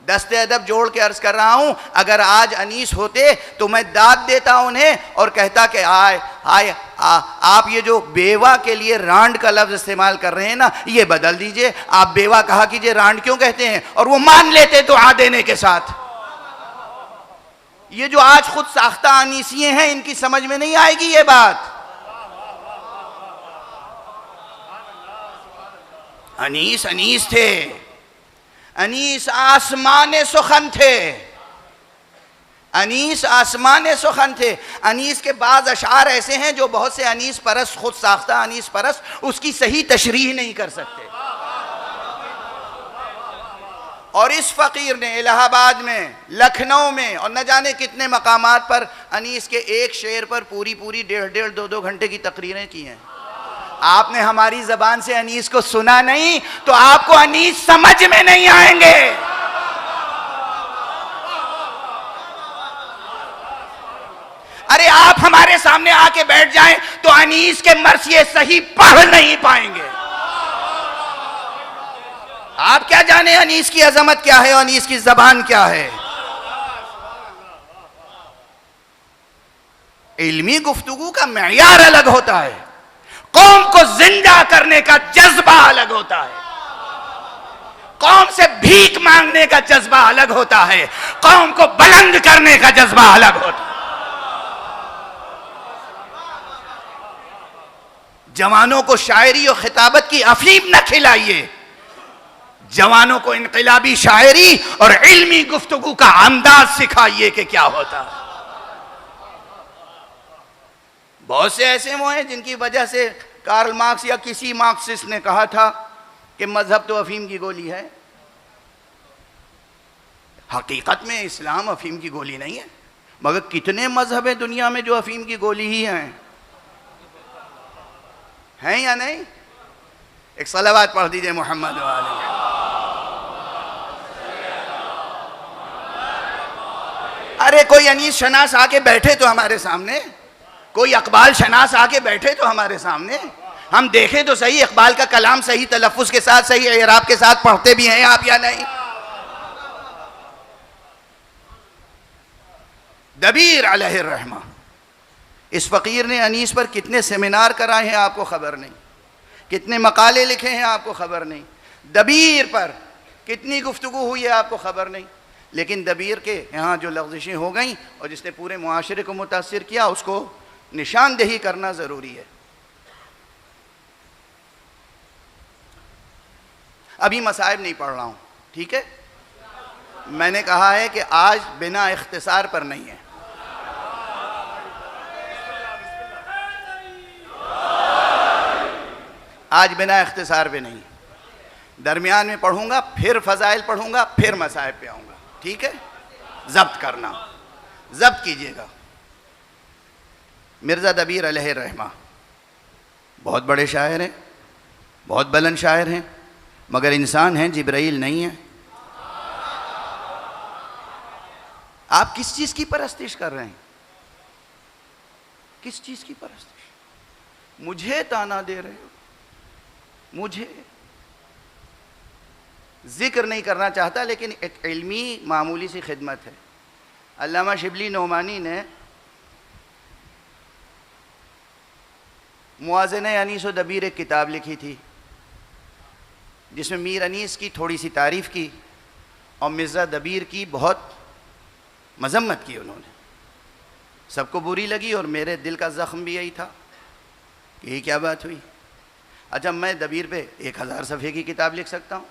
दस्ते अदब जोड़ के अर्ज कर रहा हूं, अगर आज अनीस होते तो मैं दाद देता उन्हें और कहता कि आए आए आप ये जो बेवा के लिए रांड का लफ्ज इस्तेमाल कर रहे हैं ना, ये बदल दीजिए, आप बेवा कहा कीजिए, रांड क्यों कहते हैं? और वो मान लेते दुआ देने के साथ। ये जो आज खुद साख्ता अनीसिये हैं, इनकी समझ में नहीं आएगी ये बात। अनीस अनीस थे, अनीस आसमान सुखन थे, अनीस आसमान सुखन थे। अनीस के बाद अशार ऐसे हैं जो बहुत से अनीस परस्त, खुद साख्ता अनीस परस्त, उसकी सही तशरीह नहीं कर सकते। और इस फ़कीर ने इलाहाबाद में, लखनऊ में और न जाने कितने मकामात पर अनीस के एक शेर पर पूरी पूरी 1.5 2 घंटे की तकरीरें की हैं। आपने हमारी ज़बान से अनीस को सुना नहीं तो आपको अनीस समझ में नहीं आएंगे। अरे आप हमारे सामने आके बैठ जाएं तो अनीस के मर्सिये सही पढ़ नहीं पाएंगे। आप क्या जाने अनीस की अजमत क्या है, अनीस की जबान क्या है। इल्मी गुफ्तगू का मेयार अलग होता है, कौम को जिंदा करने का जज्बा अलग होता है, कौम से भीख मांगने का जज्बा अलग होता है, कौम को बुलंद करने का जज्बा अलग होता है। जवानों को शायरी और खिताबत की अफीम न खिलाइए, जवानों को इनकलाबी शायरी और इल्मी गुफ्तगू का अंदाज सिखाइए कि क्या होता है। बहुत से ऐसे वो हैं जिनकी वजह से कार्ल मार्क्स या किसी मार्क्सिस्ट ने कहा था कि मजहब तो अफीम की गोली है। हकीकत में इस्लाम अफीम की गोली नहीं है, मगर कितने मजहब हैं दुनिया में जो अफीम की गोली ही हैं या नहीं? एक सलावत पढ़ दीजिए मोहम्मद वाले। अरे कोई अनीस शनास आके बैठे तो हमारे सामने, कोई इकबाल शनास आके बैठे तो हमारे सामने, हम देखें तो सही इकबाल का कलाम सही तलफ़्फ़ुज़ के साथ, सही एराब के साथ पढ़ते भी हैं आप या नहीं? दबीर अलैहिर्रहमा, इस फ़कीर ने अनीस पर कितने सेमिनार कराए हैं आपको खबर नहीं, कितने मकाले लिखे हैं आपको खबर नहीं, दबीर पर कितनी गुफ्तगू हुई है आपको खबर नहीं। लेकिन दबीर के यहाँ जो लग़ज़िशें हो गई और जिसने पूरे मुआशरे को मुतासिर किया, उसको निशानदेही करना ज़रूरी है। अभी मसाइब नहीं पढ़ रहा हूँ, ठीक है? मैंने कहा है कि आज बिना इख्तिसार पर नहीं है। आज बिना इख्तिसार पे नहीं, दरमियान में पढ़ूंगा, फिर फ़ज़ाइल पढ़ूंगा, फिर मसाइब पे आऊँगा, ठीक है? ज़ब्त करना, ज़ब्त कीजिएगा। मिर्ज़ा दबीर अलैहिर्रहमा बहुत बड़े शायर हैं, बहुत बुलंद शायर हैं, मगर इंसान हैं, जिब्राइल नहीं है। आप किस चीज़ की परस्तिश कर रहे हैं? किस चीज़ की परस्तिश? मुझे ताना दे रहे हो, मुझे जिक्र नहीं करना चाहता, लेकिन एक इल्मी मामूली सी खिदमत है। अल्लामा शिबली नोमानी ने मुआज़िन अनीस व दबीर एक किताब लिखी थी, जिसमें मीर अनीस की थोड़ी सी तारीफ़ की और मिर्ज़ा दबीर की बहुत मजम्मत की उन्होंने। सबको बुरी लगी और मेरे दिल का ज़ख्म भी यही था कि ये क्या बात हुई। अच्छा, मैं दबीर पे 1000 सफ़े की किताब लिख सकता हूँ,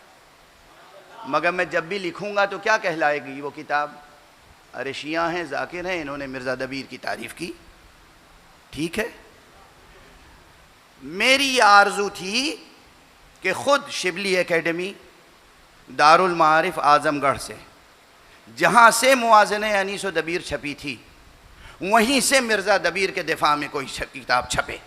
मगर मैं जब भी लिखूँगा तो क्या कहलाएगी वो किताब? अरे शिया हैं, ज़ाकिर हैं, इन्होंने मिर्ज़ा दबीर की तारीफ़ की, ठीक है। मेरी आरज़ू थी कि ख़ुद शिबली एकेडमी दारुल मारिफ आज़मगढ़ से, जहाँ से मुआज़िन अनीस व दबीर छपी थी, वहीं से मिर्ज़ा दबीर के दिफा में कोई किताब छपे।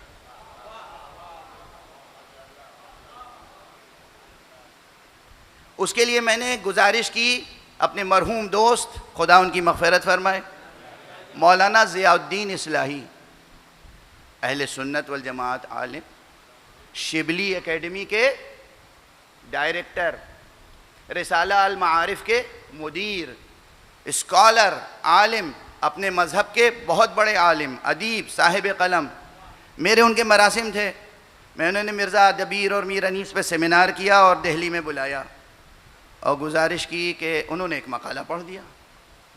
उसके लिए मैंने गुजारिश की अपने मरहूम दोस्त, खुदा उनकी मग़फ़िरत फरमाए, मौलाना ज़ियाउद्दीन इस्लाही, अहले सुन्नत वल जमात आलिम, शिबली एकेडमी के डायरेक्टर, रिसाला अल मारिफ के मुदीर, स्कॉलर, आलिम, अपने मज़हब के बहुत बड़े आलिम, अदीब, साहिब कलम। मेरे उनके मरासिम थे। मैंने मिर्ज़ा दबीर और मीर अनीस पे सेमिनार किया और दिल्ली में बुलाया और गुजारिश की कि उन्होंने एक मकाला पढ़ दिया।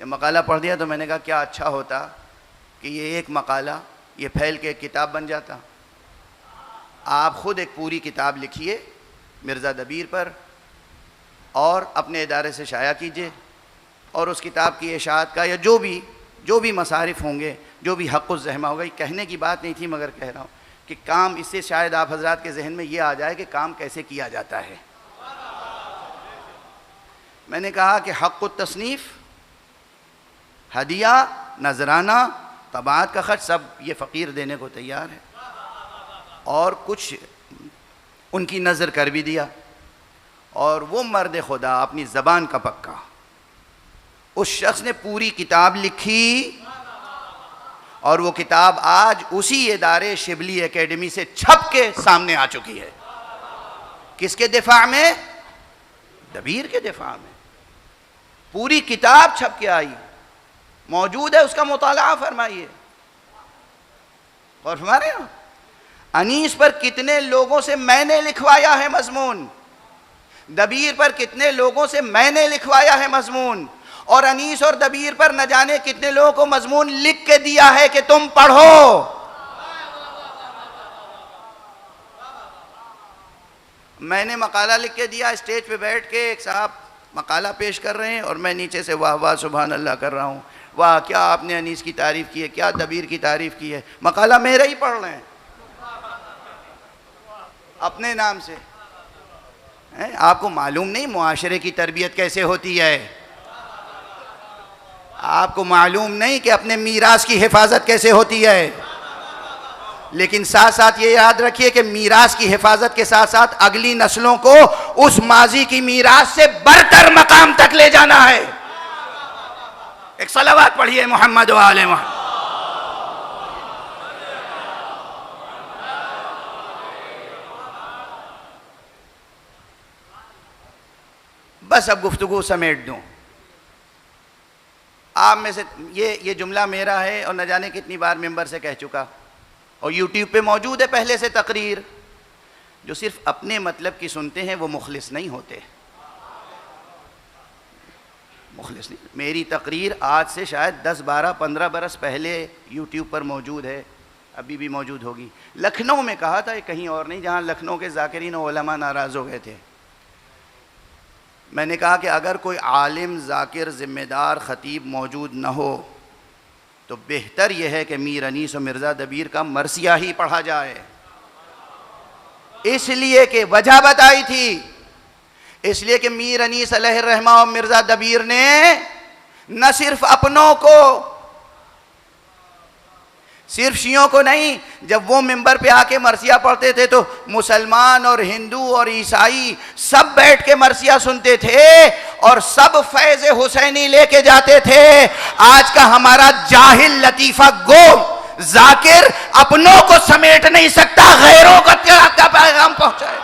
जब मकाला पढ़ दिया तो मैंने कहा क्या अच्छा होता कि ये एक मकाला ये फैल के एक किताब बन जाता। आप ख़ुद एक पूरी किताब लिखिए मिर्ज़ा दबीर पर और अपने इदारे से शाया कीजिए और उस किताब की इशाअत का या जो भी मसारिफ़ होंगे, जो भी हक़्क़ुज़ ज़हमा होगा। ये कहने की बात नहीं थी मगर कह रहा हूँ कि काम, इससे शायद आप हज़रात के जहन में ये आ जाए कि काम कैसे किया जाता है। मैंने कहा कि हक़्क़ुत तसनीफ़, हदिया, नजराना, तबाअत का ख़र्च सब ये फ़कीर देने को तैयार है। और कुछ उनकी नज़र कर भी दिया। और वो मर्द खुदा अपनी ज़बान का पक्का, उस शख्स ने पूरी किताब लिखी और वो किताब आज उसी इदारे शिबली एकेडमी से छप के सामने आ चुकी है। किसके दिफा में? दबीर के दिफा में। पूरी किताब छप के आई, मौजूद है, उसका मुताला फरमाइए। और फरमा रहे हो अनीस पर कितने लोगों से मैंने लिखवाया है मजमून, दबीर पर कितने लोगों से मैंने लिखवाया है मजमून, और अनीस और दबीर पर न जाने कितने लोगों को मजमून लिख के दिया है कि तुम पढ़ो। मैंने मकाला लिख के दिया, स्टेज पे बैठ के एक साहब मकाला पेश कर रहे हैं और मैं नीचे से वाह वाह सुभान अल्लाह कर रहा हूँ। वाह क्या आपने अनीस की तारीफ़ की है, क्या दबीर की तारीफ़ की है। मकाला मेरा ही पढ़ रहे हैं अपने नाम से। आपको मालूम नहीं मुआशरे की तरबियत कैसे होती है? आपको मालूम नहीं कि अपने मीरास की हिफाजत कैसे होती है? लेकिन साथ साथ ये याद रखिए कि मीरास की हिफाजत के साथ साथ अगली नस्लों को उस माजी की मीरास से बरतर मकाम तक ले जाना है। एक सलावत पढ़िए मोहम्मद व आले मोहम्मद। बस अब गुफ्तगू समेट दूं। आप में से ये जुमला मेरा है और न जाने कितनी बार मिंबर से कह चुका और यूट्यूब पे मौजूद है पहले से तकरीर। जो सिर्फ अपने मतलब की सुनते हैं वो मुखलिस नहीं होते। मुखलिस नहीं। मेरी तकरीर आज से शायद 10, 12, 15 बरस पहले यूट्यूब पर मौजूद है, अभी भी मौजूद होगी। लखनऊ में कहा था, कहीं और नहीं, जहाँ लखनऊ के ज़ाकिरीन और उलमा नाराज़ हो गए थे। मैंने कहा कि अगर कोई आलिम, ज़ाकिर, ज़िम्मेदार, ख़तीब मौजूद न हो तो बेहतर यह है कि मीर अनीस और मिर्ज़ा दबीर का मरसिया ही पढ़ा जाए। इसलिए कि वजह बताई थी, इसलिए कि मीर अनीस अलैहिर्रहमा और मिर्ज़ा दबीर ने न सिर्फ अपनों को, सिर्फ शियों को नहीं, जब वो मिंबर पे आके मरसिया पढ़ते थे तो मुसलमान और हिंदू और ईसाई सब बैठ के मरसिया सुनते थे और सब फैज़ हुसैनी लेके जाते थे। आज का हमारा जाहिल लतीफ़ा गो जाकिर अपनों को समेट नहीं सकता, गैरों को क्या पैगाम पहुंचाए।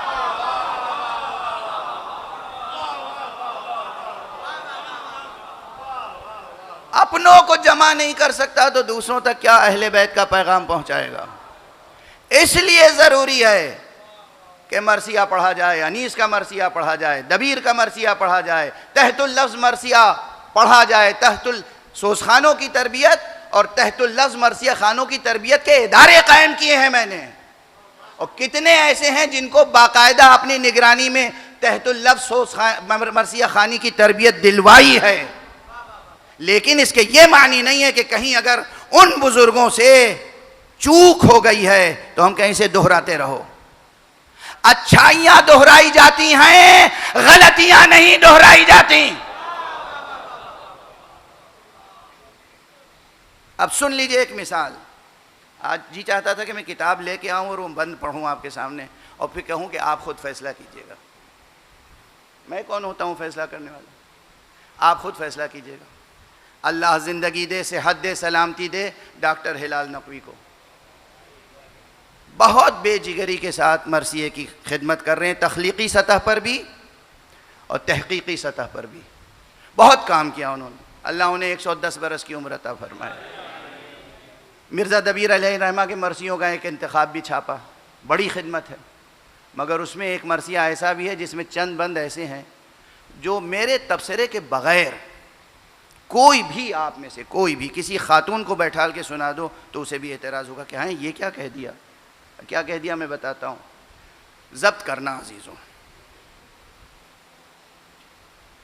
अपनों को जमा नहीं कर सकता तो दूसरों तक क्या अहले बैत का पैगाम पहुंचाएगा। इसलिए ज़रूरी है कि मरसिया पढ़ा जाए, अनीस का मरसिया पढ़ा जाए, दबीर का मरसिया पढ़ा जाए, तहतुल लफ्ज़ मरसिया पढ़ा जाए। तहतुल सोसखानों की तरबियत और तहतुल लफ्ज़ मरसिया खानों की तरबियत के इदारे कायम किए हैं मैंने। और कितने ऐसे हैं जिनको बाकायदा अपनी निगरानी में तहतुल लफ्ज़ मरसिया खानी की तरबियत दिलवाई है। लेकिन इसके ये मानी नहीं है कि कहीं अगर उन बुजुर्गों से चूक हो गई है तो हम कहीं से दोहराते रहो। अच्छाइयां दोहराई जाती हैं, गलतियां नहीं दोहराई जाती। अब सुन लीजिए एक मिसाल। आज जी चाहता था कि मैं किताब लेके आऊं और वो बंद पढ़ूं आपके सामने और फिर कहूं कि आप खुद फैसला कीजिएगा। मैं कौन होता हूं फैसला करने वाला? आप खुद फैसला कीजिएगा। अल्लाह ज़िंदगी दे, सेहत दे, सलामती दे डॉक्टर हिलाल नकवी को। बहुत बेजिगरी के साथ मरसिए की खिदमत कर रहे हैं, तख्लीकी सतह पर भी और तहकीकी सतह पर भी बहुत काम किया उन्होंने। अल्लाह उन्हें 110 बरस की उम्र अता फरमाए। मिर्ज़ा दबीर अलैहिर्रहमा के मरसियों का एक इंतखाब भी छापा, बड़ी खिदमत है, मगर उसमें एक मरसिया ऐसा भी है जिसमें चंद बंद ऐसे हैं जो मेरे तबसरे के बग़ैर कोई भी आप में से कोई भी किसी खातून को बैठाल के सुना दो तो उसे भी एतराज़ होगा कि हाँ ये क्या कह दिया, क्या कह दिया। मैं बताता हूँ, ज़ब्त करना अजीज़ों।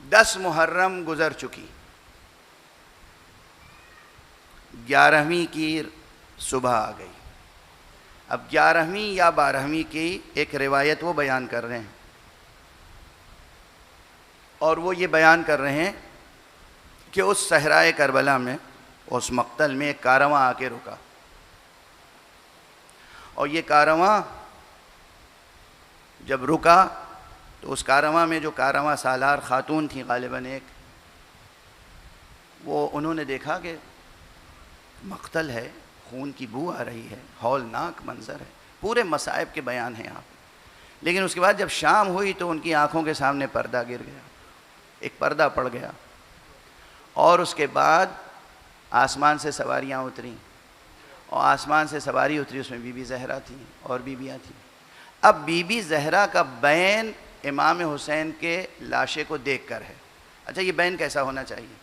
10 मुहर्रम गुज़र चुकी, 11वीं की सुबह आ गई। अब 11वीं या 12वीं की एक रिवायत वो बयान कर रहे हैं, और वो ये बयान कर रहे हैं कि उस सहराए करबला में, उस मक्तल में एक कारवां आके रुका, और ये कारवां जब रुका तो उस कारवां में जो कारवां सालार ख़ातून थी गालिबन एक, वो उन्होंने देखा कि मक्तल है, खून की बू आ रही है, हौलनाक मंज़र है, पूरे मसाइब के बयान हैं यहाँ पे। लेकिन उसके बाद जब शाम हुई तो उनकी आँखों के सामने पर्दा गिर गया, एक पर्दा पड़ गया, और उसके बाद आसमान से सवारियाँ उतरीं, और आसमान से सवारी उतरी, उसमें बीबी ज़हरा थी और बीबियाँ थीं। अब बीबी ज़हरा का बैन इमाम हुसैन के लाशे को देख कर है। अच्छा, ये बैन कैसा होना चाहिए,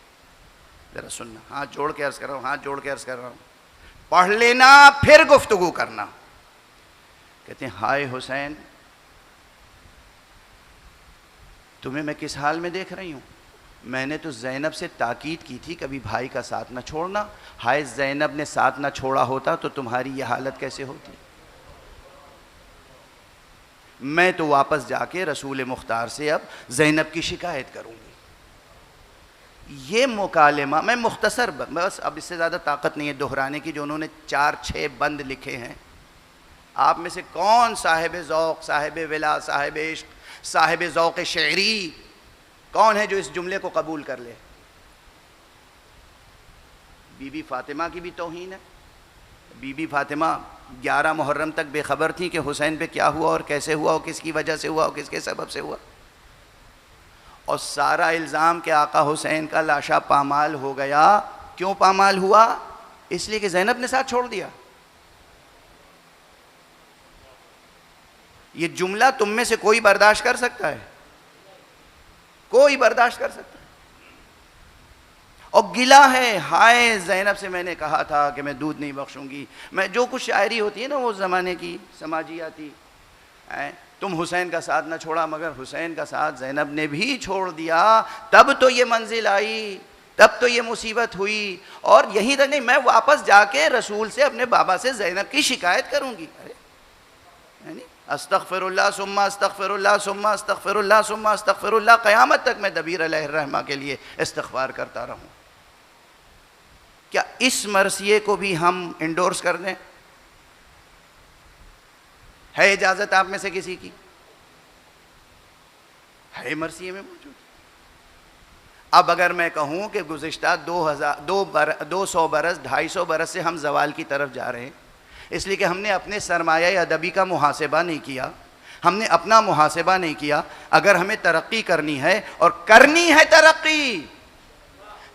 ज़रा सुनना, हाथ जोड़ के अर्ज़ कर रहा हूँ, हाथ जोड़ के अर्ज़ कर रहा हूँ, पढ़ लेना फिर गुफ्तगू करना। कहते हैं, हाय हुसैन, तुम्हें मैं किस हाल में देख रही हूँ? मैंने तो ज़ैनब से ताकीद की थी कभी भाई का साथ न छोड़ना। हाय, ज़ैनब ने साथ न छोड़ा होता तो तुम्हारी यह हालत कैसे होती? मैं तो वापस जाके रसूल मुख्तार से अब ज़ैनब की शिकायत करूँगी। ये मुकालमा मैं मुख्तसर, बस अब इससे ज़्यादा ताकत नहीं है दोहराने की, जो उन्होंने 4-6 बंद लिखे हैं। आप में से कौन साहिब ज़ौक़, साहिब विला, साहिब इश्क़, साहिब ज़ौक़ शेरी कौन है जो इस जुमले को कबूल कर ले? बीबी फ़ातिमा की भी तौहीन है। बीबी फ़ातिमा 11 मुहर्रम तक बेखबर थी कि हुसैन पे क्या हुआ और कैसे हुआ और किसकी वजह से हुआ और किसके सबब से हुआ, और सारा इल्ज़ाम के आका हुसैन का लाशा पामाल हो गया। क्यों पामाल हुआ? इसलिए कि ज़ैनब ने साथ छोड़ दिया। ये जुमला तुम में से कोई बर्दाश्त कर सकता है? कोई बर्दाश्त कर सकता है? और गिला है, हाय ज़ैनब से मैंने कहा था कि मैं दूध नहीं बख्शूंगी। मैं जो कुछ शायरी होती है ना वो ज़माने की समाजियाती, तुम हुसैन का साथ ना छोड़ा, मगर हुसैन का साथ ज़ैनब ने भी छोड़ दिया, तब तो ये मंजिल आई, तब तो ये मुसीबत हुई। और यहीं तक नहीं, मैं वापस जाके रसूल से, अपने बाबा से ज़ैनब की शिकायत करूंगी। अरे यानी अस्तग़फ़िरुल्लाह सुम्मा अस्तग़फ़िरुल्लाह सुम्मा अस्तग़फ़िरुल्लाह सुम्मा अस्तग़फ़िरुल्लाह, क़यामत तक मैं दबीर अलैहिर्रहमा के लिए इस्तिग़फ़ार करता रहूँ। क्या इस मरसिए को भी हम इंडोर्स कर दें? है इजाज़त आप में से किसी की? है मरसिए में मौजूद? अब अगर मैं कहूँ कि गुज़िश्ता 200 बरस 250 बरस से हम ज़वाल की तरफ जा रहे हैं, इसलिए कि हमने अपने सरमाया अदबी का मुहासिबा नहीं किया, हमने अपना मुहासिबा नहीं किया। अगर हमें तरक्की करनी है, और करनी है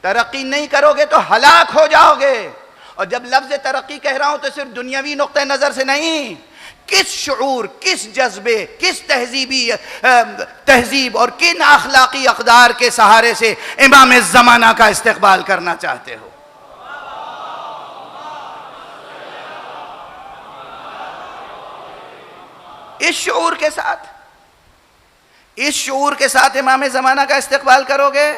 तरक्की नहीं करोगे तो हलाक हो जाओगे। और जब लफ्ज़ तरक्की कह रहा हूँ तो सिर्फ दुनियावी नुक्ते नज़र से नहीं, किस शऊर, किस जज्बे, किस तहजीब और किन अखलाकी अक़दार के सहारे से इमाम ज़माना का इस्तिक़बाल करना चाहते हो? इस शऊर के साथ इमाम ज़माना का इस्तिक़बाल करोगे?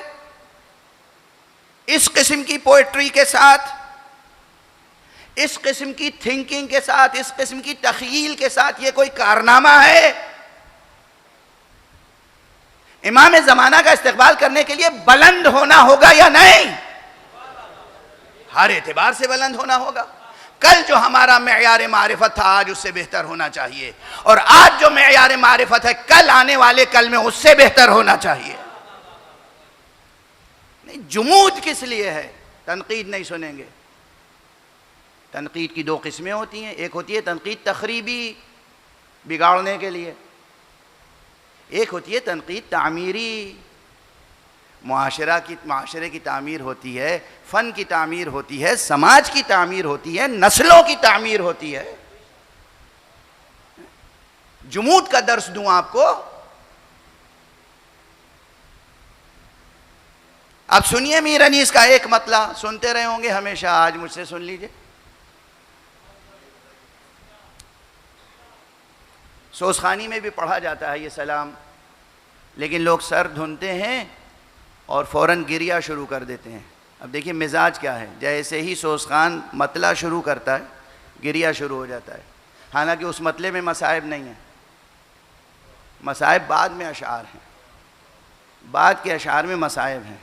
इस किस्म की पोएट्री के साथ, इस किस्म की थिंकिंग के साथ, इस किस्म की तख़यील के साथ ये कोई कारनामा है? इमाम ज़माना का इस्तिक़बाल करने के लिए बुलंद होना होगा या नहीं? हर एतबार से बुलंद होना होगा। कल जो हमारा मेयार मारिफत था आज उससे बेहतर होना चाहिए, और आज जो मेयार मारिफत है कल आने वाले कल में उससे बेहतर होना चाहिए। नहीं, जुमूद किस लिए है? तनकीद नहीं सुनेंगे। तनकीद की 2 किस्में होती हैं, एक होती है तनकीद तखरीबी, बिगाड़ने के लिए, एक होती है तनकीद तामीरी, माशरे की तामीर होती है, फ़न की तामीर होती है, समाज की तामीर होती है, नस्लों की तामीर होती है। जुमूद का दर्स दूं आपको, अब सुनिए मीर अनीस का एक मतला, सुनते रहे होंगे हमेशा, आज मुझसे सुन लीजिए। सोसखानी में भी पढ़ा जाता है ये सलाम, लेकिन लोग सर धुनते हैं और फ़ौरन गिरिया शुरू कर देते हैं। अब देखिए मिजाज क्या है, जैसे ही सोसखान मतला शुरू करता है गिरिया शुरू हो जाता है। हालांकि उस मतले में मसाइब नहीं है, मसाइब बाद में अशार हैं, बाद के अशार में मसाइब हैं।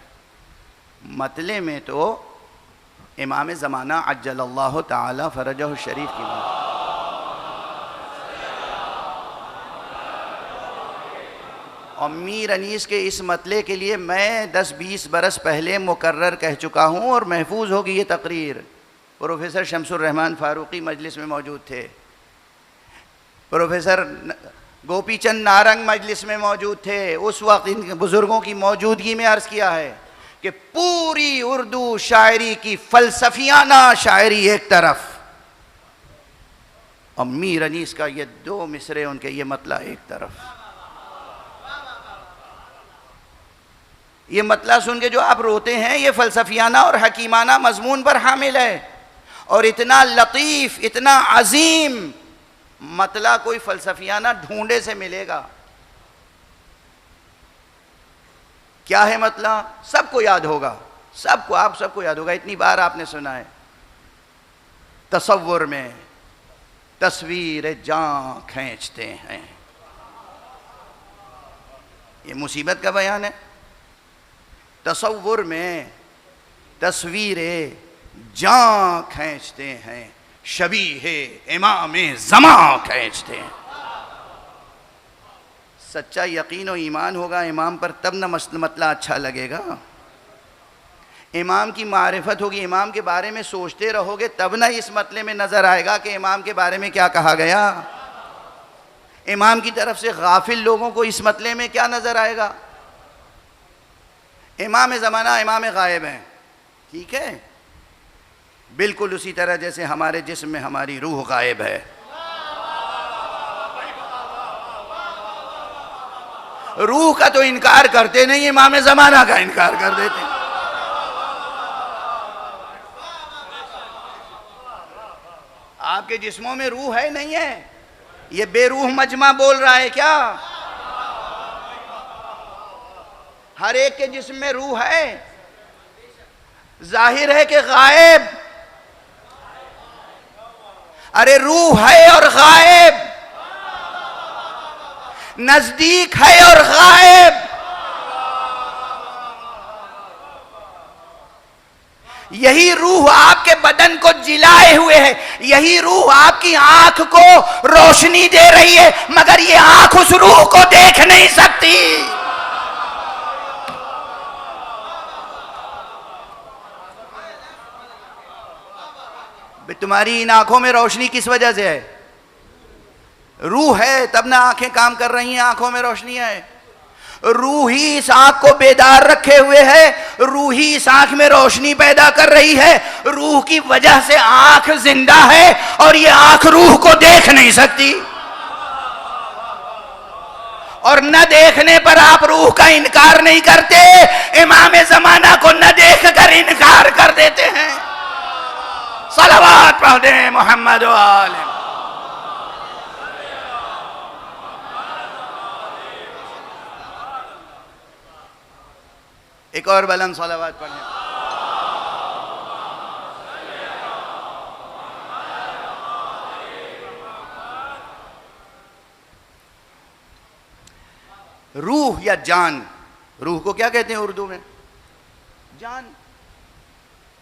मतले में तो इमाम ज़माना अज्जलल्लाहु ताला फ़रजहु शरीफ की बात। और मीर अनीस के इस मतले के लिए मैं 10-20 बरस पहले मुकर्रर कह चुका हूँ और महफूज होगी ये तकरीर। प्रोफेसर शमसुर रहमान फ़ारूक़ी मजलिस में मौजूद थे, प्रोफेसर गोपीचंद नारंग मजलिस में मौजूद थे। उस वक्त इन बुज़ुर्गों की मौजूदगी में अर्ज़ किया है कि पूरी उर्दू शायरी की फ़लसफ़ियाना शायरी एक तरफ और मीर अनीस का ये 2 मिसरे उनके ये मतला एक तरफ। ये मतला सुन के जो आप रोते हैं ये फ़लसफ़ियाना और हकीमाना मजमून पर हामिल है। और इतना लतीफ़, इतना अजीम मतला कोई फ़लसफ़ियाना ढूंढे से मिलेगा? क्या है मतला? सबको याद होगा, सबको, आप सबको याद होगा, इतनी बार आपने सुना है। तसव्वुर में तस्वीर जान खींचते हैं, ये मुसीबत का बयान है। तसव्वुर में तस्वीरें जान खींचते हैं, शबीहे इमामे ज़मां खींचते हैं। सच्चा यकीन और ईमान होगा इमाम पर, तब न मतला अच्छा लगेगा। इमाम की मारिफत होगी, इमाम के बारे में सोचते रहोगे, तब ना इस मतले में नज़र आएगा कि इमाम के बारे में क्या कहा गया। इमाम की तरफ से गाफिल लोगों को इस मतले में क्या नज़र आएगा? इमाम ज़माना इमाम गायब हैं, ठीक है, बिल्कुल उसी तरह जैसे हमारे जिस्म में हमारी रूह गायब है। रूह का तो इनकार करते नहीं, इमाम ज़माना का इनकार कर देते हैं। आपके जिस्मों में रूह है नहीं है? ये बेरूह मजमा बोल रहा है क्या? हर एक के जिस्म में रूह है, जाहिर है कि गायब। अरे रूह है और गायब, नजदीक है और गायब। यही रूह आपके बदन को जिलाए हुए है, यही रूह आपकी आंख को रोशनी दे रही है, मगर ये आंख उस रूह को देख नहीं सकती। तुम्हारी इन आंखों में रोशनी किस वजह से है? रूह है तब ना आंखें काम कर रही हैं, आंखों में रोशनी है। रूह ही इस आंख को बेदार रखे हुए है, रूह ही इस आंख में रोशनी पैदा कर रही है। रूह की वजह से आंख जिंदा है और ये आंख रूह को देख नहीं सकती। और न देखने पर आप रूह का इनकार नहीं करते, इमाम ज़माना को न देख कर इनकार कर देते हैं। सलावत पढ़ दें मोहम्मद व आले। एक और बुलंद सलावत पढ़ें। रूह या जान, रूह को क्या कहते हैं उर्दू में? जान।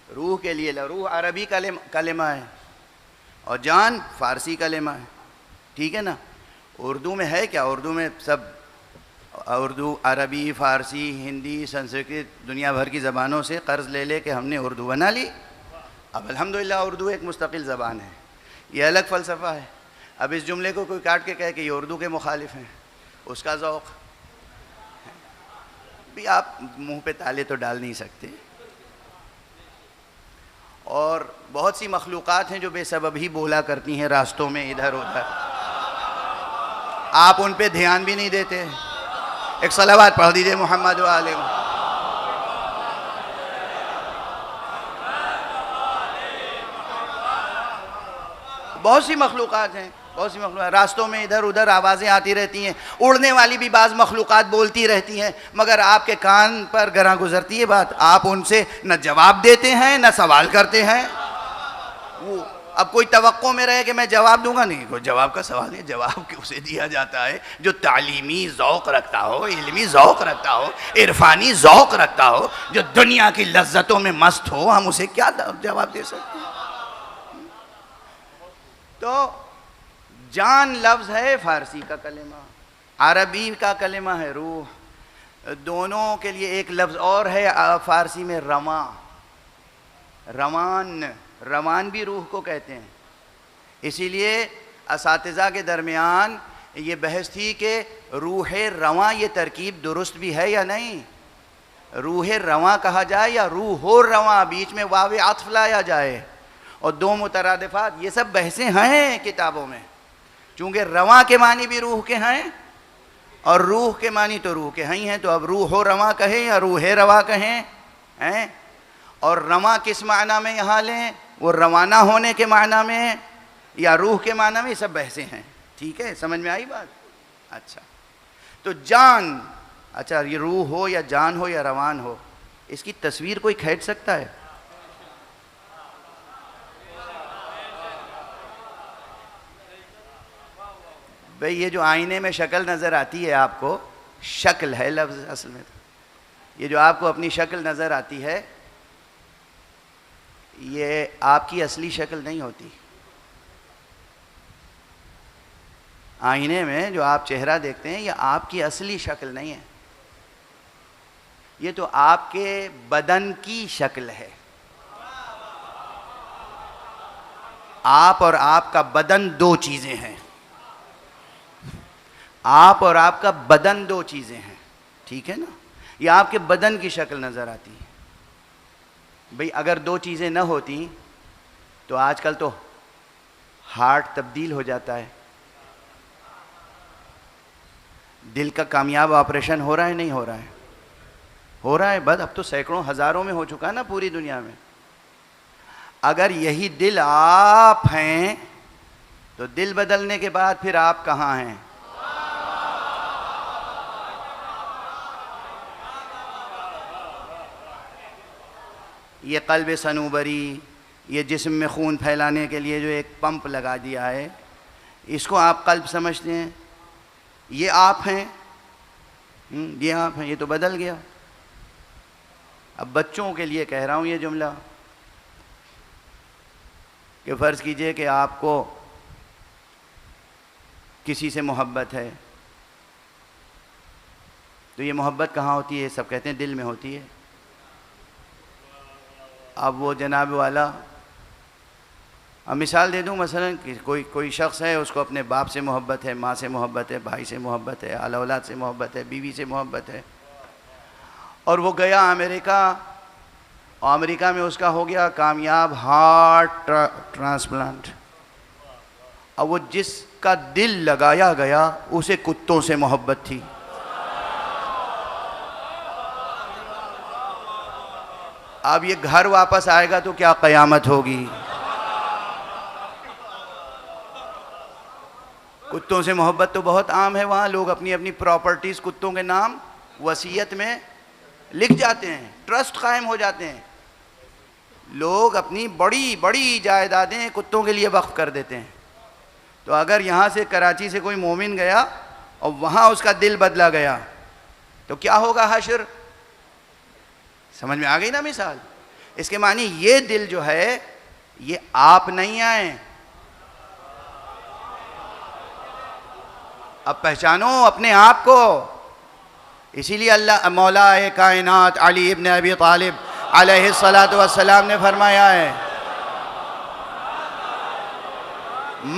रूह के लिए रूह अरबी कलेमा है और जान फारसी कलेमा है, ठीक है ना। उर्दू में है क्या? उर्दू में सब, उर्दू, अरबी, फ़ारसी, हिंदी, संस्कृत, दुनिया भर की ज़बानों से कर्ज़ ले ले के हमने उर्दू बना ली। अब अल्हम्दुलिल्लाह उर्दू एक मुस्तकिल ज़बान है, ये अलग फ़लसफ़ा है। अब इस जुमले को कोई काट के कहे कि ये उर्दू के मुखालिफ हैं, उसका ज़ौक़। भी आप मुंह पे ताले तो डाल नहीं सकते। और बहुत सी मखलूक़ात हैं जो बेसबब ही बोला करती हैं रास्तों में इधर उधर, आप उन पे ध्यान भी नहीं देते। एक सलावत पढ़ दीजिए मोहम्मद व आले। बहुत सी मखलूक़ात हैं, बहुत सी मखलूक़ात रास्तों में इधर उधर आवाज़ें आती रहती हैं, उड़ने वाली भी बाज़ मखलूक़ात बोलती रहती हैं, मगर आपके कान पर गरां गुजरती है बात, आप उनसे न जवाब देते हैं न सवाल करते हैं। वो अब कोई तवक्को में रहे कि मैं जवाब दूंगा, नहीं, कोई जवाब का सवाल नहीं। जवाब उसे दिया जाता है जो तालीमी ज़ौक़ रखता हो, इल्मी ज़ौक़ रखता हो, इरफानी ज़ौक़ रखता हो, जो दुनिया की लज्जतों में मस्त हो, हम उसे क्या जवाब दे सकते हैं। तो जान लफ्ज़ है फ़ारसी का कलेमा, अरबी का कलेमा है रूह। दोनों के लिए एक लफ्ज़ और है फ़ारसी में रमा, रमान, रमान भी रूह को कहते हैं। इसीलिए असातिज़ा के दरमियान ये बहस थी कि रूह रवां ये तरकीब दुरुस्त भी है या नहीं, रूह रवां कहा जाए या रूह रवां, बीच में वाव आत्फ लाया जाए, और दो मुतरादिफात, ये सब बहसें हैं किताबों में। चूँकि रवां के मानी भी रूह के हैं और रूह के मानी तो रूह के हैं, तो अब रूह रवां कहें या रूह रवा कहें हैं। और रवां किस माना में यहाँ लें, वो रवाना होने के माना में या रूह के माना में, ये सब बहसें हैं। ठीक है, समझ में आई बात? अच्छा, तो जान, अच्छा ये रूह हो या जान हो या रवान हो, इसकी तस्वीर कोई खींच सकता है? भाई ये जो आईने में शक्ल नज़र आती है आपको, शक्ल है लफ्ज़ असल में, ये जो आपको अपनी शक्ल नज़र आती है ये आपकी असली शक्ल नहीं होती। आईने में जो आप चेहरा देखते हैं ये आपकी असली शक्ल नहीं है, ये तो आपके बदन की शक्ल है। आप और आपका बदन दो चीज़ें हैं, आप और आपका बदन दो चीज़ें हैं, ठीक है ना। ये आपके बदन की शक्ल नज़र आती है। भाई अगर दो चीज़ें न होती तो आजकल तो हार्ट तब्दील हो जाता है, दिल का कामयाब ऑपरेशन हो रहा है, नहीं हो रहा है? हो रहा है, बस अब तो सैकड़ों हज़ारों में हो चुका है ना पूरी दुनिया में। अगर यही दिल आप हैं तो दिल बदलने के बाद फिर आप कहाँ हैं? ये क़ल्ब सनूबरी, ये जिस्म में खून फैलाने के लिए जो एक पंप लगा दिया है, इसको आप क़ल्ब समझते हैं, ये आप हैं, ये आप हैं, ये तो बदल गया। अब बच्चों के लिए कह रहा हूँ ये जुमला कि फ़र्ज़ कीजिए कि आपको किसी से मोहब्बत है, तो ये मोहब्बत कहाँ होती है? सब कहते हैं दिल में होती है। अब वो जनाब वाला, अब मिसाल दे दूँ, मसलन कि कोई शख्स है, उसको अपने बाप से मोहब्बत है, माँ से मोहब्बत है, भाई से मोहब्बत है, आला औलाद से मोहब्बत है, बीवी से मोहब्बत है, और वो गया अमेरिका, और अमेरिका में उसका हो गया कामयाब हार्ट ट्रांसप्लांट। अब वो जिसका दिल लगाया गया उसे कुत्तों से मोहब्बत थी, अब ये घर वापस आएगा तो क्या क़यामत होगी? कुत्तों से मोहब्बत तो बहुत आम है, वहाँ लोग अपनी अपनी प्रॉपर्टीज़ कुत्तों के नाम वसीयत में लिख जाते हैं, ट्रस्ट कायम हो जाते हैं, लोग अपनी बड़ी बड़ी जायदादें कुत्तों के लिए वक्फ कर देते हैं। तो अगर यहाँ से कराची से कोई मोमिन गया और वहाँ उसका दिल बदला गया तो क्या होगा हश्र? समझ में आ गई ना मिसाल? इसके मानी ये दिल जो है ये आप नहीं आए, अब पहचानो अपने आप को। इसीलिए अल्लाह मौला कायनात अली इब्न अबी तालिब अलैहिस्सलातु वस्सलाम ने फरमाया है,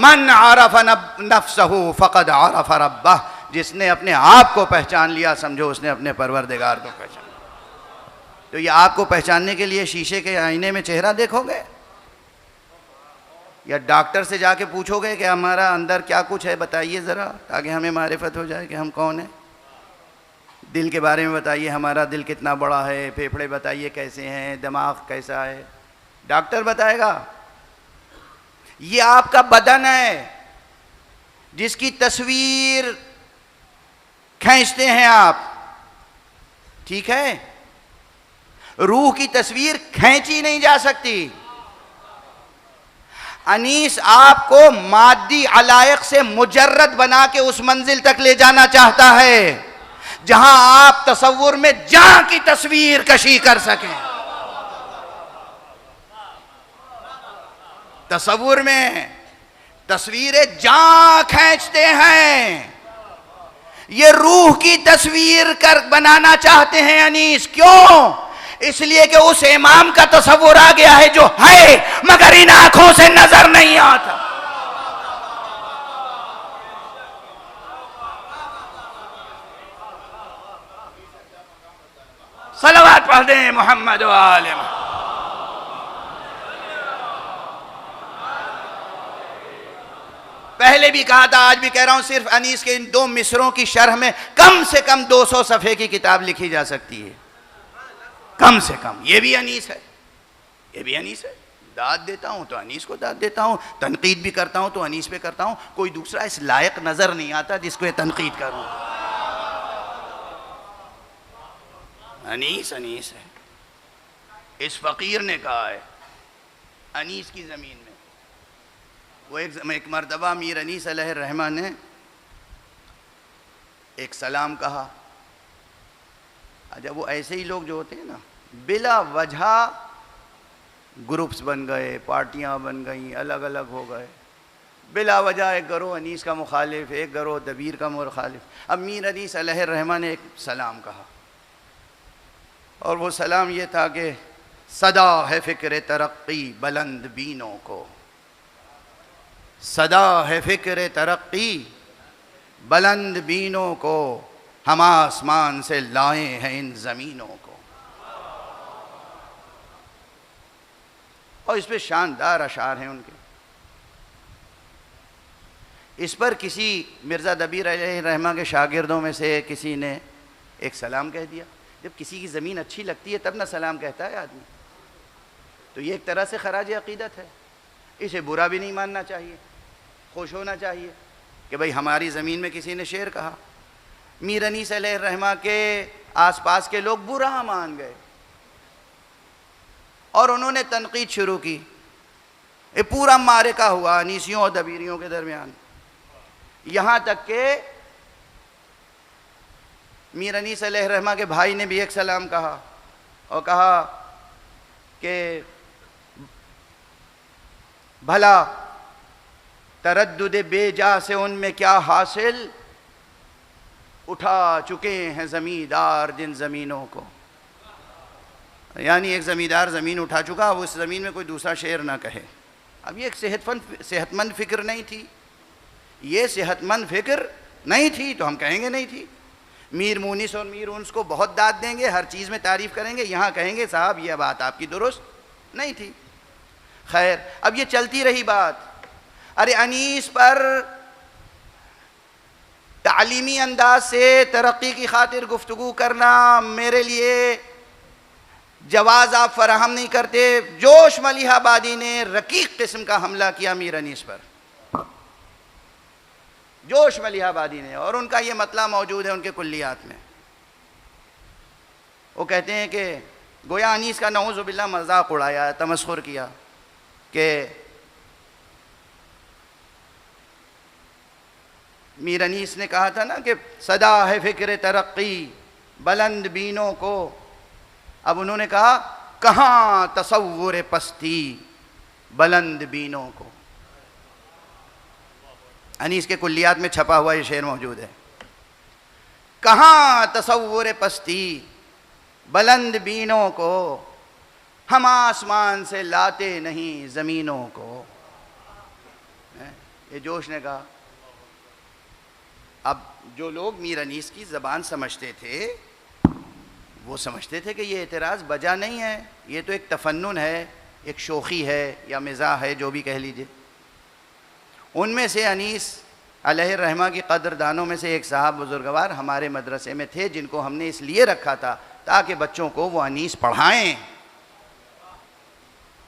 मन आरफ नफ्सहु फ़क़द आरफ रब्बह, जिसने अपने आप को पहचान लिया समझो उसने अपने परवरदिगार को पहचान। तो ये आपको पहचानने के लिए शीशे के आईने में चेहरा देखोगे या डॉक्टर से जाके पूछोगे कि हमारा अंदर क्या कुछ है बताइए ज़रा, ताकि हमें मारिफत हो जाए कि हम कौन हैं। दिल के बारे में बताइए, हमारा दिल कितना बड़ा है, फेफड़े बताइए कैसे हैं, दिमाग कैसा है, डॉक्टर बताएगा। ये आपका बदन है जिसकी तस्वीर खींचते हैं आप, ठीक है। रूह की तस्वीर खींची नहीं जा सकती। अनीस आपको मादी अलायक से मुजर्रद बना के उस मंजिल तक ले जाना चाहता है जहां आप तसव्वुर में जां की तस्वीर कशी कर सकें। तसव्वुर में तस्वीरें जां खींचते हैं, ये रूह की तस्वीर कर बनाना चाहते हैं अनीस। क्यों? इसलिए कि उस इमाम का तसव्वुर आ गया है जो है मगर इन आंखों से नजर नहीं आता। सलवात पढ़ दें मोहम्मद व आले मोहम्मद। पहले भी कहा था, आज भी कह रहा हूं, सिर्फ अनीस के इन 2 मिसरों की शरह में कम से कम 200 सफ़े की किताब लिखी जा सकती है, कम से कम। ये भी अनीस है, ये भी अनीस है। दाद देता हूं तो अनीस को दाद देता हूं, तनकीद भी करता हूं तो अनीस पे करता हूं। कोई दूसरा इस लायक नजर नहीं आता जिसको ये तनकीद करूं। अनीस अनीस है। इस फकीर ने कहा है अनीस की ज़मीन में। वो एक मरतबा मीर अनीस अलैहिर्रहमा ने एक सलाम कहा। जब वो ऐसे ही लोग जो होते हैं ना, बिला वजह ग्रुप्स बन गए, पार्टियां बन गई, अलग अलग हो गए, बिला वजह एक गरोह अनीस का मुखालिफ, एक गरोह दबीर का मुखालिफ। अब मीर अनीस अलैहिर्रहमा ने एक सलाम कहा और वो सलाम ये था कि सदा है फ़िक्र तरक्की बुलंद बीनों को, सदा है फ़िक्र तरक्की बुलंद बीनों को, हम आसमान से लाए हैं इन ज़मीनों को। और इस पे शानदार अशार हैं उनके। इस पर किसी मिर्ज़ा दबीर अलैहिर्रहमा के शागिर्दों में से किसी ने एक सलाम कह दिया। जब किसी की ज़मीन अच्छी लगती है तब ना सलाम कहता है आदमी, तो ये एक तरह से खराज अक़ीदत है। इसे बुरा भी नहीं मानना चाहिए, खुश होना चाहिए कि भाई हमारी ज़मीन में किसी ने शेर कहा। मीर अनीस अलैहिर्रहमा के आसपास के लोग बुरा मान गए और उन्होंने तनकीद शुरू की। ये पूरा मारिका हुआ अनीसियों और दबीरियों के दरमियान, यहाँ तक के मीर अनीस अलैहिर्रहमा के भाई ने भी एक सलाम कहा और कहा कि भला तरद्दुद बेजा से उनमें क्या हासिल, उठा चुके हैं ज़मींदार जिन ज़मीनों को। यानी एक ज़मींदार ज़मीन उठा चुका, अब उस ज़मीन में कोई दूसरा शेर ना कहे। अब ये एक सेहतमंद फ़िक्र नहीं थी, ये सेहतमंद फ़िक्र नहीं थी तो हम कहेंगे नहीं थी। मीर मुनिस और मीर उन्स को बहुत दाद देंगे, हर चीज़ में तारीफ़ करेंगे, यहाँ कहेंगे साहब यह बात आपकी दुरुस्त नहीं थी। खैर, अब ये चलती रही बात। अरे अनीस पर तालीमी अंदाज से तरक्की की खातिर गुफ्तगू करना मेरे लिए जवाज़ आप फराहम नहीं करते। जोश मलिहाबादी ने रकीक किस्म का हमला किया मीर अनीस पर, जोश मलिहाबादी ने, और उनका ये मतला मौजूद है उनके कुल्लियात में। वो कहते हैं कि गोया अनीस का नऊज़ु बिल्लाह मजाक उड़ाया, तमस्खुर किया कि मीर अनीस ने कहा था ना कि सदा है फ़िक्र तरक्की बुलंद बीनों को। अब उन्होंने कहा कहाँ तसव्वुर पस्ती बुलंद बीनों को। अनीस के कुल्लियात में छपा हुआ ये शेर मौजूद है। कहाँ तसव्वुर पस्ती बुलंद बीनों को, हम आसमान से लाते नहीं ज़मीनों को। ये जोश ने कहा। अब जो लोग मीर अनीस की ज़बान समझते थे वो समझते थे कि ये एतराज़ बजा नहीं है, ये तो एक तफन्नुन है, एक शोखी है या मिज़ाह है, जो भी कह लीजिए। उनमें से अनीस अलैहिर्रहमा की कदरदानों में से एक साहब बुजुर्गवार हमारे मदरसे में थे, जिनको हमने इसलिए रखा था ताकि बच्चों को वो अनीस पढ़ाएं,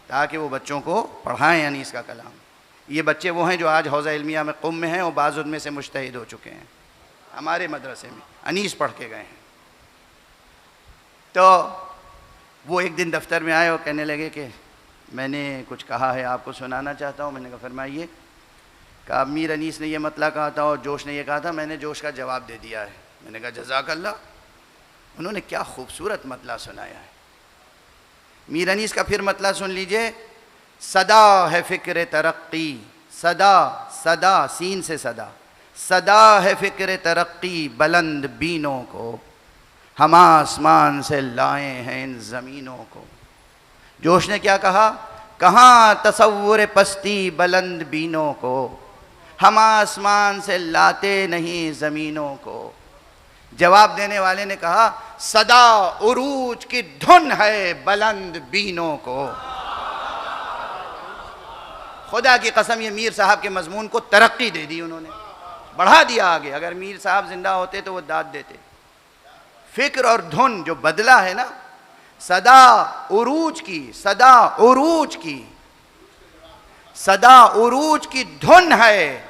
ताकि वो बच्चों को पढ़ाएं अनीस का कलाम। ये बच्चे वो हैं जो आज हौज़ा इल्मिया में क़ुम में हैं और बाज़ उनमें से मुज्तहिद हो चुके हैं, हमारे मदरसे में अनीस पढ़ के गए हैं। तो वो एक दिन दफ्तर में आए और कहने लगे कि मैंने कुछ कहा है, आपको सुनाना चाहता हूँ। मैंने कहा फरमाइए। कहा मीर अनीस ने ये मतला कहा था और जोश ने ये कहा था, मैंने जोश का जवाब दे दिया है। मैंने कहा जज़ाकल्लाह। उन्होंने क्या खूबसूरत मतला सुनाया है। मीर अनीस का फिर मतला सुन लीजिए। सदा है फ़िक्र तरक्की, सदा, सदा सीन से सदा, सदा है फ़िक्र तरक्की बुलंद बीनों को, हम आसमान से लाए हैं इन ज़मीनों को। जोश ने क्या कहा? कहाँ तसव्वुर पस्ती बुलंद बीनों को, हम आसमान से लाते नहीं ज़मीनों को। जवाब देने वाले ने कहा सदा उरूज की धुन है बुलंद बीनों को। खुदा की कसम, ये मीर साहब के मजमून को तरक्की दे दी उन्होंने, बढ़ा दिया आगे। अगर मीर साहब जिंदा होते तो वो दाद देते। फिक्र और धुन जो बदला है ना, सदा उरूज की, सदा उरूज की, सदा उरूज की धुन है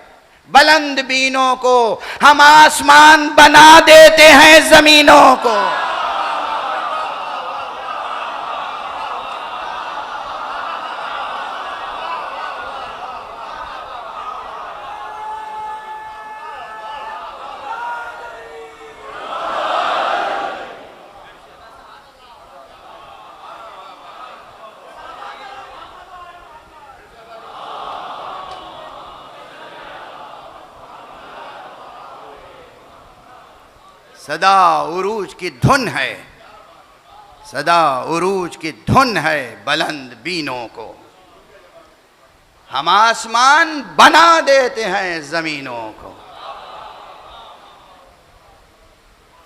बुलंद बीनों को, हम आसमान बना देते हैं जमीनों को। सदा उरूज की धुन है, सदा उरूज की धुन है बुलंद बीनों को, हम आसमान बना देते हैं ज़मीनों को।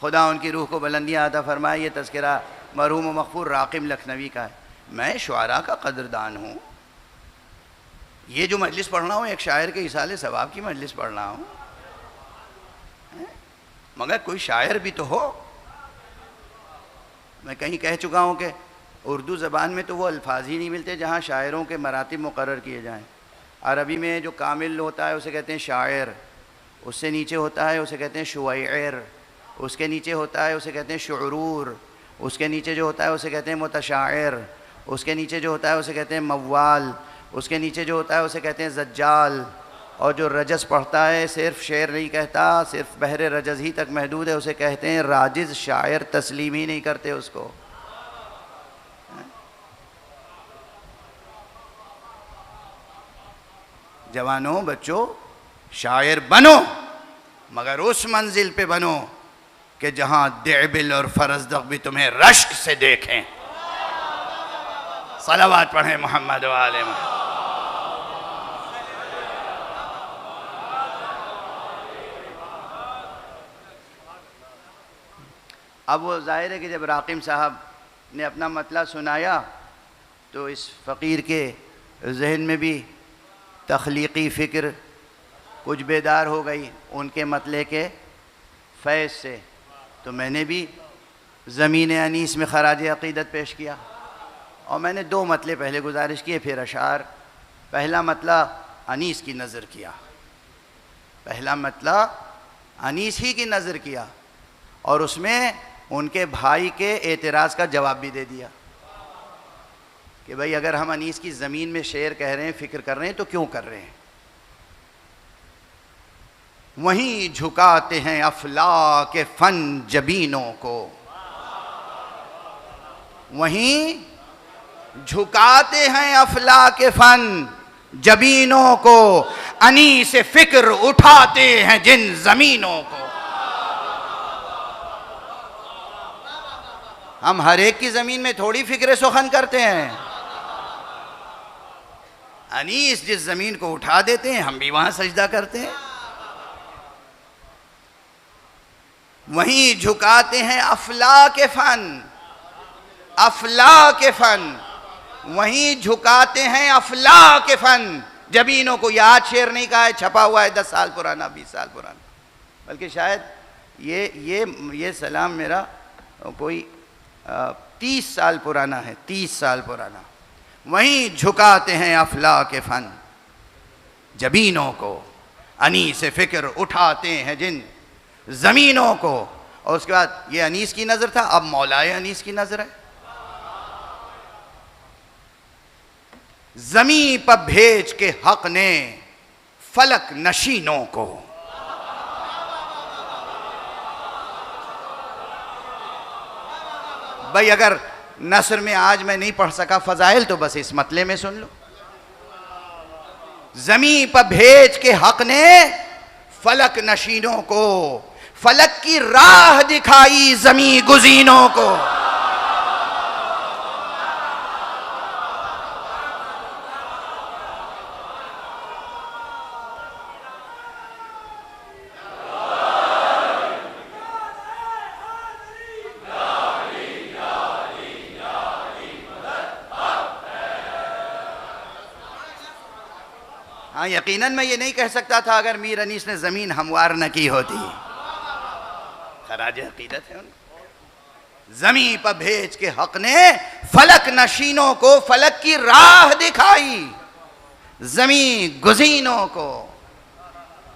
खुदा उनकी रूह को बुलंदियाँ अता फरमाए। ये तज़किरा मरहूम व मग़फ़ूर राक़िब लखनवी का है। मैं शुआरा का क़दरदान हूँ। ये जो मजलिस पढ़ रहा हूँ एक शायर के इसाले सवाब की मजलिस पढ़ रहा हूँ, मगर कोई शायर भी तो हो। मैं कहीं कह चुका हूँ कि उर्दू ज़बान में तो वो अल्फाज ही नहीं मिलते जहाँ शायरों के मरातिब मुक़र्रर किए जाएँ। अरबी में जो कामिल होता है उसे कहते हैं शायर, उससे नीचे होता है उसे कहते हैं शुआयर, उसके नीचे होता है उसे कहते हैं शुरूर, उसके नीचे जो होता है उसे कहते हैं मुतशायर, उसके नीचे जो होता है उसे कहते हैं मव्वाल, उसके नीचे जो होता है उसे कहते हैं ज़ज्जाल, और जो रजस पढ़ता है सिर्फ शेर नहीं कहता, सिर्फ बहरे रजस ही तक महदूद है, उसे कहते हैं राजिज़। शायर तस्लीम ही नहीं करते उसको। जवानों, बच्चों, शायर बनो, मगर उस मंजिल पे बनो कि जहां देबिल और फरजदक भी तुम्हें रश्क से देखें। सलावत पढ़ें मोहम्मद व आले मोहम्मद। अब वो ज़ाहिर है कि जब राक़िम साहब ने अपना मतला सुनाया तो इस फ़कीर के जहन में भी तख्लीक़ी फ़िक्र कुछ बेदार हो गई उनके मतले के फैज़ से। तो मैंने भी ज़मीन अनीस में ख़राज अक़ीदत पेश किया और मैंने दो मतले पहले गुजारिश किए, फिर अशार। पहला मतला अनीस की नज़र किया, पहला मतला अनीस ही की नज़र किया और उसमें उनके भाई के एतराज़ का जवाब भी दे दिया कि भाई अगर हम अनीस की ज़मीन में शेर कह रहे हैं, फ़िक्र कर रहे हैं, तो क्यों कर रहे हैं। वहीं झुकाते हैं अफलाक फ़न जबीनों को, वहीं झुकाते हैं अफलाक फ़न जबीनों को, अनीस फ़िक्र उठाते हैं जिन ज़मीनों को। हम हर एक की ज़मीन में थोड़ी फ़िक्र सुखन करते हैं। अनीस जिस ज़मीन को उठा देते हैं हम भी वहाँ सजदा करते हैं। वहीं झुकाते हैं अफलाक फन, अफलाक फन, वहीं झुकाते हैं अफलाक फन। जबीनों को याद शेर नहीं कहा है, छपा हुआ है 10 साल पुराना, 20 साल पुराना, बल्कि शायद ये सलाम मेरा कोई 30 साल पुराना है, 30 साल पुराना। वहीं झुकाते हैं अफलाक फन, जबीनों को अनीस फिक्र उठाते हैं जिन ज़मीनों को। और उसके बाद ये अनीस की नज़र था, अब मौलाए अनीस की नज़र है। ज़मीं पर भेज के हक ने फलक नशीनों को, भाई अगर नसर में आज मैं नहीं पढ़ सका फ़ज़ाइल तो बस इस मतले में सुन लो। ज़मीं पर भेज के हक ने फलक नशीनों को, फलक की राह दिखाई ज़मीं गुज़ीनों को। हाँ, यकीनन मैं ये नहीं कह सकता था अगर मीर अनीस ने ज़मीन हमवार न की होती। खराज अकीदत है उनकी। ज़मीन पर भेज के हक ने फलक नशीनों को फलक की राह दिखाई, ज़मीन गुज़ीनों को।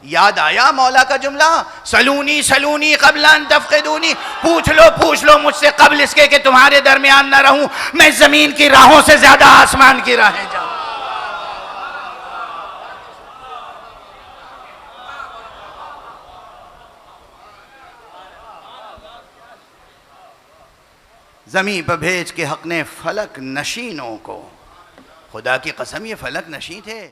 याद आया मौला का जुमला, सलूनी सलूनी क़ब्ल अन तफ़क़िदूनी, पूछ लो मुझसे कब्ल इसके कि तुम्हारे दरमियान न रहूं, मैं ज़मीन की राहों से ज़्यादा आसमान की राहें जाऊं। ज़मीं पर भेज के हक ने फलक नशीनों को, खुदा की कसम ये फलक नशी थे।